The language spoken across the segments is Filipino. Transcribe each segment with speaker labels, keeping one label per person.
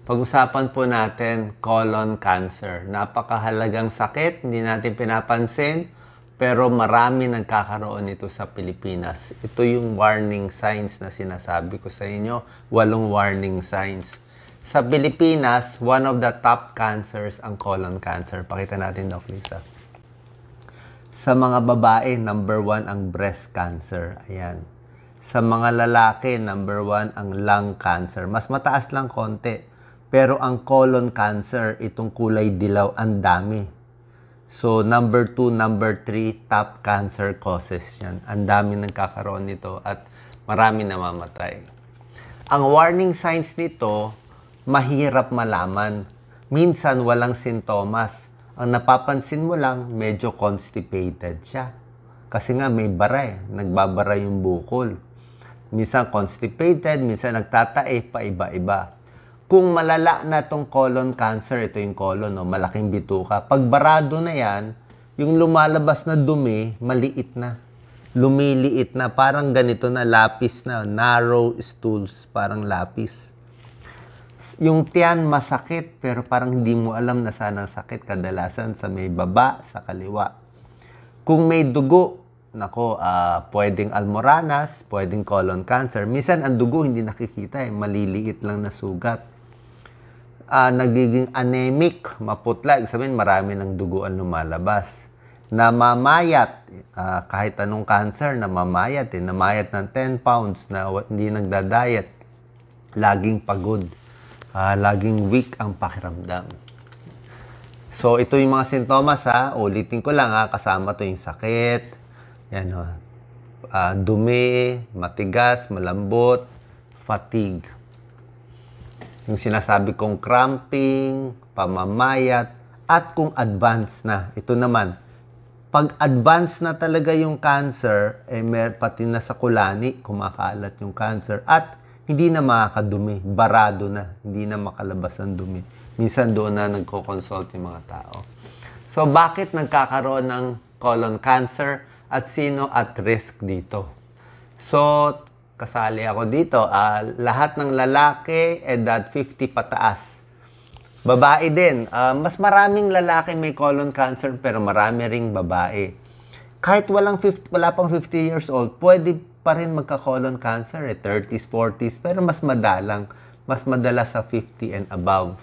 Speaker 1: Pag-usapan po natin colon cancer. Napakahalagang sakit, hindi natin pinapansin, pero marami nagkakaroon nito sa Pilipinas. Ito yung warning signs na sinasabi ko sa inyo, 8 warning signs. Sa Pilipinas, one of the top cancers ang colon cancer. Pakita natin, Doc Lisa. Sa mga babae, number 1 ang breast cancer. Ayan. Sa mga lalaki, number 1 ang lung cancer. Mas mataas lang konti. Pero ang colon cancer, itong kulay dilaw, ang dami. So, number 2, number 3, top cancer causes yan. Ang dami nagkakaroon nito at marami namamatay. Ang warning signs nito, mahirap malaman. Minsan, walang sintomas. Ang napapansin mo lang, medyo constipated siya. Kasi nga may bara nagbabara yung bukol. Minsan constipated, minsan nagtatae, paiba-iba. Kung malala na tong colon cancer, ito yung colon, no? Malaking bituka. Pag barado na yan, yung lumalabas na dumi, maliit na. Lumiliit na, parang ganito na, lapis na, narrow stools, parang lapis. Yung tiyan masakit, pero parang hindi mo alam na saan ang sakit. Kadalasan sa may baba, sa kaliwa. Kung may dugo, nako, pwedeng almoranas, pwedeng colon cancer. Minsan ang dugo hindi nakikita, maliliit lang na sugat. Nagiging anemic, maputla, sabihin marami ng dugo ang lumalabas. Namamayat, kahit anong cancer, namamayat. Namayat ng 10 pounds na hindi nagda-diet. Laging pagod. Laging weak ang pakiramdam. So, ito yung mga sintomas, ulitin ko lang, kasama to yung sakit, yan, dumi, matigas, malambot, fatigue. Yung sinasabi kong cramping, pamamayat, at kung advanced na. Ito naman, pag advanced na talaga yung cancer, pati na sa kulani, kumakalat yung cancer, at hindi na makakadumi, barado na, hindi na makalabas ang dumi. Minsan doon na nagko-consult yung mga tao. So, bakit nagkakaroon ng colon cancer at sino at risk dito? So, kasali ako dito. Lahat ng lalaki, edad 50 pataas. Babae din. Mas maraming lalaki may colon cancer pero marami ring babae. Kahit wala pang 50 years old, pwede pa rin magka-colon cancer, 30s, 40s, pero mas madala sa 50 and above.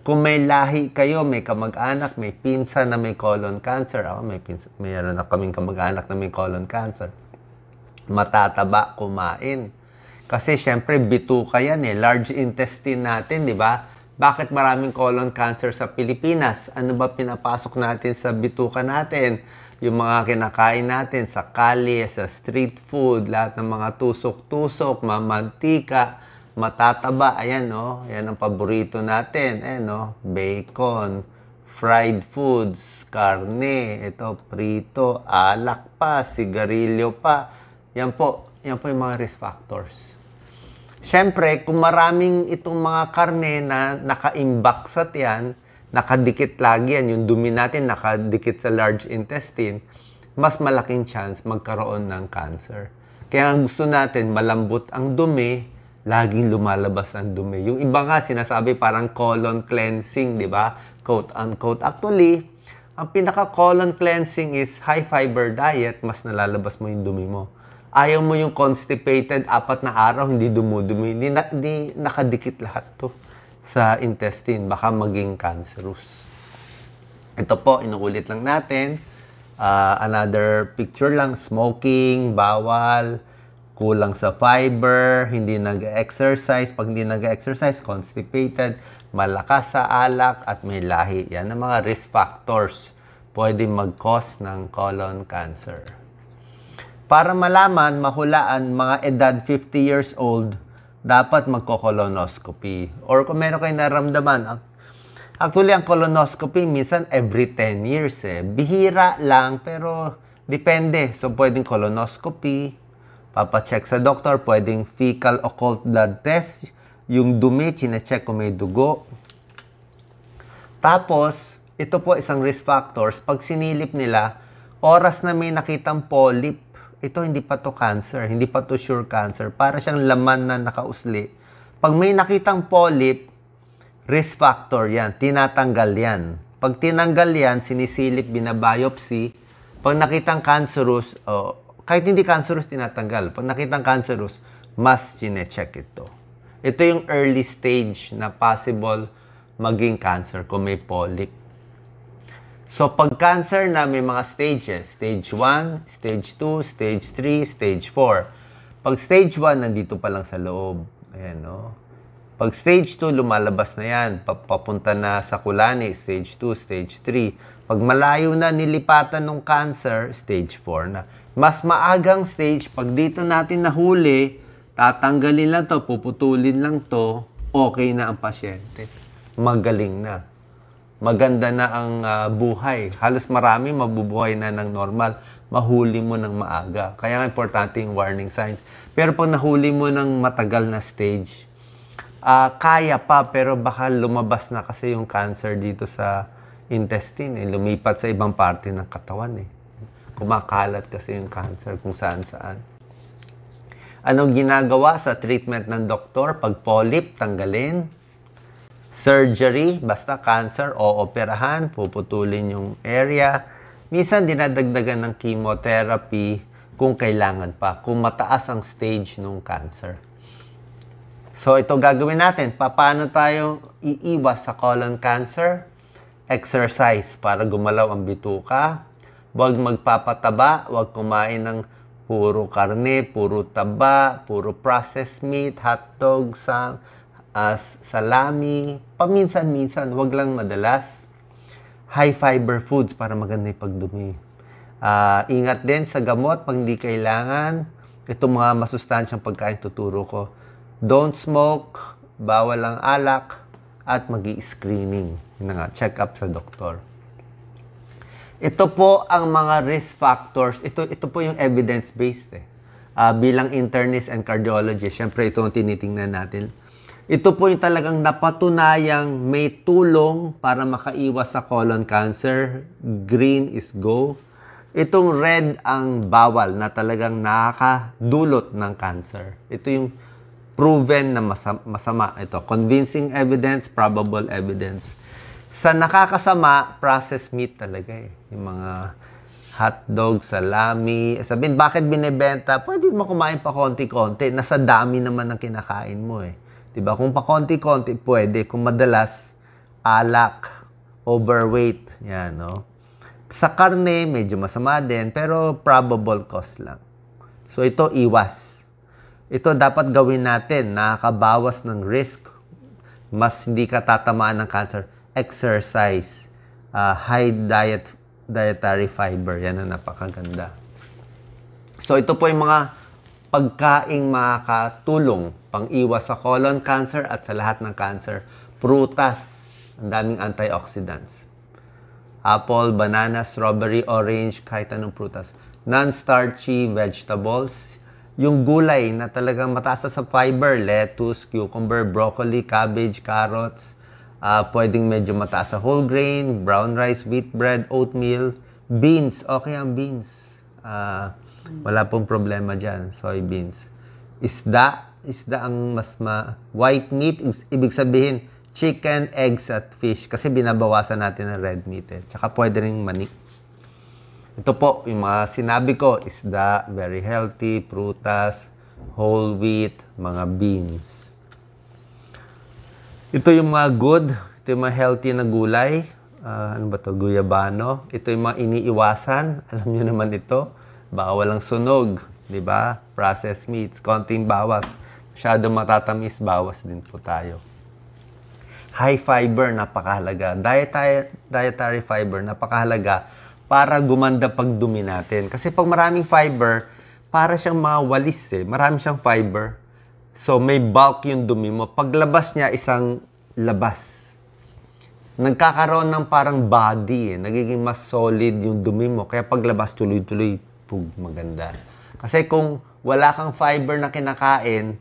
Speaker 1: Kung may lahi kayo, may kamag-anak, may pinsan na may colon cancer, mayroon na kaming kamag-anak na may colon cancer, matataba kumain. Kasi syempre, bituka yan large intestine natin, di ba? Bakit maraming colon cancer sa Pilipinas? Ano ba pinapasok natin sa bituka natin? Yung mga kinakain natin sa kalye, sa street food, lahat ng mga tusok-tusok, mamantika, matataba. Ayan, no? Yan ang paborito natin. Ayan, no? Bacon, fried foods, karne, ito, prito, alak pa, sigarilyo pa. Yan po yung mga risk factors. Siyempre, kung maraming itong mga karne na nakaimbak sa tiyan, nakadikit lagi yan, yung dumi natin nakadikit sa large intestine, mas malaking chance magkaroon ng cancer. Kaya ang gusto natin, malambot ang dumi, laging lumalabas ang dumi. Yung iba nga sinasabi parang colon cleansing, di ba? Quote unquote. Actually, ang pinaka-colon cleansing is high fiber diet, mas nalalabas mo yung dumi mo. Ayaw mo yung constipated, 4 na araw, hindi dumudumi. Hindi nakadikit lahat to sa intestine. Baka maging cancerous. Ito po, inuulit lang natin. Another picture lang, smoking, bawal, kulang sa fiber, hindi nag-exercise. Pag hindi nag-exercise, constipated, malakas sa alak, at may lahi. Yan ang mga risk factors pwede mag-cause ng colon cancer. Para malaman, mahulaan, mga edad 50 years old, dapat magko-colonoscopy. Or kung meron kayong naramdaman, actually, ang colonoscopy, minsan every 10 years. Bihira lang, pero depende. So, pwedeng colonoscopy, papacheck sa doktor, pwedeng fecal occult blood test, yung dumi, chinecheck kung may dugo. Tapos, ito po isang risk factors, pag sinilip nila, oras na may nakitang polyp, ito hindi pa to cancer, hindi pa to sure cancer. Para siyang laman na nakausli. Pag may nakitang polyp, Risk factor yan. Tinatanggal yan. Pag tinanggal yan, sinisilip, binabiopsy. Pag nakitang cancerous, kahit hindi cancerous, tinatanggal. Pag nakitang cancerous, mas chinecheck ito. Ito yung early stage na possible maging cancer kung may polyp. So, pag cancer na may mga stages, stage 1, stage 2, stage 3, stage 4. Pag stage 1, nandito pa lang sa loob. Ayan, no? Pag stage 2, lumalabas na yan. Papunta na sa kulani, stage 2, stage 3. Pag malayo na nilipatan ng cancer, stage 4 na. Mas maagang stage, pag dito natin nahuli, tatanggalin lang to, puputulin lang to, okay na ang pasyente. Magaling na. Maganda na ang buhay. Halos marami mabubuhay na ng normal. Mahuli mo ng maaga. Kaya nga importante yung warning signs. Pero pag nahuli mo ng matagal na stage, kaya pa, pero baka lumabas na kasi yung cancer dito sa intestine. Lumipat sa ibang parte ng katawan. Kumakalat kasi yung cancer kung saan-saan. Anong ginagawa sa treatment ng doktor? Pag polyp, tanggalin. Surgery, basta cancer, o operahan, puputulin yung area. Minsan, dinadagdagan ng chemotherapy kung kailangan pa, kung mataas ang stage ng cancer. So, ito gagawin natin. Paano tayo iiwas sa colon cancer? Exercise para gumalaw ang bituka. Huwag magpapataba, huwag kumain ng puro karne, puro taba, puro processed meat, hotdog, salami. Paminsan-minsan, huwag lang madalas. High fiber foods para maganda yung pagdumi. Ingat din sa gamot pag hindi kailangan. Itong mga masustansyang pagkain tuturo ko. Don't smoke, bawal ang alak, at mag-i-screening. Check up sa doktor. Ito po ang mga risk factors. Ito po yung evidence-based. Bilang internist and cardiologist, syempre ito ang tinitingnan natin. Ito po yung talagang napatunayang may tulong para makaiwas sa colon cancer. Green is go. Itong red ang bawal na talagang nakakadulot ng cancer. Ito yung proven na masama. Ito, convincing evidence, probable evidence. Sa nakakasama, processed meat talaga Yung mga hotdog, salami. Sabihin, bakit binibenta? Pwede mo kumain pa konti-konti. Nasa dami naman ng kinakain mo Diba? Kung pa konti-konti, pwede. Kung madalas, alak, overweight. Yan, no? Sa karne, medyo masama din, pero probable cause lang. So, ito, iwas. Ito dapat gawin natin, nakakabawas ng risk, mas hindi ka tatamaan ng cancer. Exercise, high dietary fiber, yan ang napakaganda. So ito po yung mga pagkaing makakatulong pang-iwas sa colon cancer at sa lahat ng cancer. Prutas, ang daming antioxidants. Apple, banana, strawberry, orange, kahit anong prutas. Non-starchy vegetables, yung gulay na talagang mataas sa fiber, lettuce, cucumber, broccoli, cabbage, carrots, pwedeng medyo mataas sa whole grain, brown rice, wheat bread, oatmeal, beans, okay ang beans. Wala pong problema dyan, soybeans. Isda ang white meat, ibig sabihin, chicken, eggs, at fish, kasi binabawasan natin ang red meat Tsaka pwede rin mani. Ito po, yung mga sinabi ko, isda, very healthy, prutas, whole wheat, mga beans. Ito yung mga good, ito yung mga healthy na gulay. Ano ba to? Guyabano. Ito yung mga iniiwasan. Alam nyo naman ito. Bawal ang sunog, di ba? Processed meats, konting bawas. Masyado matatamis, bawas din po tayo. High fiber, napakahalaga. Dietary fiber, napakahalaga para gumanda pagdumi natin. Kasi pag maraming fiber, para siyang mga walis Marami siyang fiber. So, may bulk yung dumi mo. Paglabas niya, isang labas. Nagkakaroon ng parang body Nagiging mas solid yung dumi mo. Kaya paglabas, tuloy-tuloy, maganda. Kasi kung wala kang fiber na kinakain,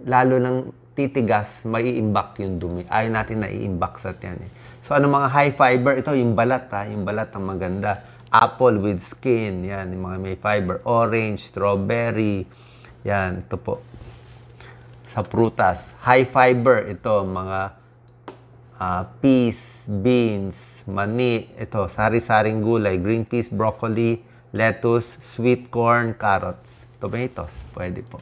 Speaker 1: lalo lang titigas, maiimbak yung dumi. Ayaw natin na iimbak sa tiyan So, ano mga high fiber? Ito, yung balat Yung balat ang maganda. Apple with skin. Yan, yung mga may fiber. Orange, strawberry. Yan, ito po. Sa prutas. High fiber. Ito, mga peas, beans, mani, ito, sari-saring gulay, green peas, broccoli, lettuce, sweet corn, carrots, tomatoes, pwede po.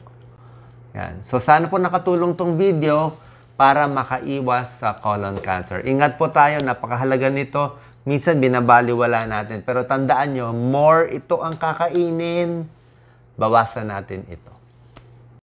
Speaker 1: Yan. So, sana po nakatulong tong video para makaiwas sa colon cancer. Ingat po tayo, napakahalaga nito. Minsan, binabaliwala natin. Pero tandaan nyo, more ito ang kakainin, bawasan natin ito.